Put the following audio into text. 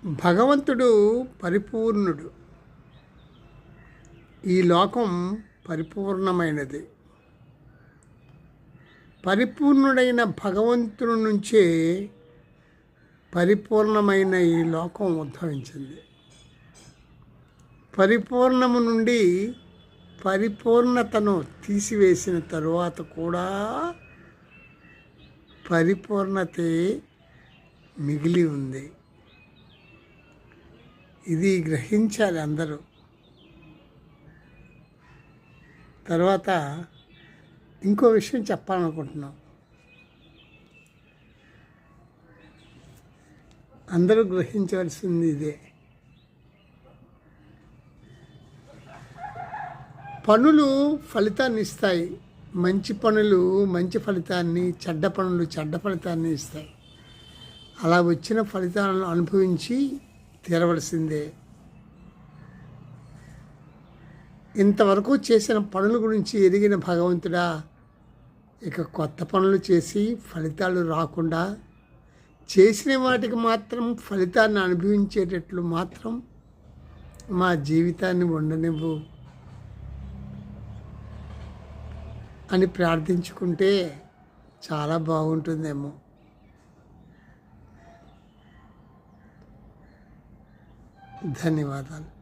భగవంతుడు పరిపూర్ణుడు. ఈ లోకం పరిపూర్ణమైనది. పరిపూర్ణుడైన భగవంతుడి నుంచే పరిపూర్ణమైన ఈ లోకం ఉద్భవించింది. పరిపూర్ణము నుండి పరిపూర్ణతను తీసివేసిన తరువాత కూడా పరిపూర్ణతే మిగిలి ఉంది. ఇది గ్రహించాలి అందరూ. తర్వాత ఇంకో విషయం చెప్పాలనుకుంటున్నాం. అందరూ గ్రహించవలసింది ఇదే. పనులు ఫలితాన్ని ఇస్తాయి. మంచి పనులు మంచి ఫలితాన్ని, చెడ్డ పనులు చెడ్డ ఫలితాన్ని ఇస్తాయి. అలా వచ్చిన ఫలితాలను అనుభవించి తీరవలసిందే. ఇంతవరకు చేసిన పనుల గురించి ఎరిగిన భగవంతుడా, ఇక కొత్త పనులు చేసి ఫలితాలు రాకుండా చేసిన వాటికి మాత్రం ఫలితాన్ని అనుభవించేటట్లు మాత్రం మా జీవితాన్ని ఉండనివ్వు అని ప్రార్థించుకుంటే చాలా బాగుంటుందేమో. ధన్యవాదాలు.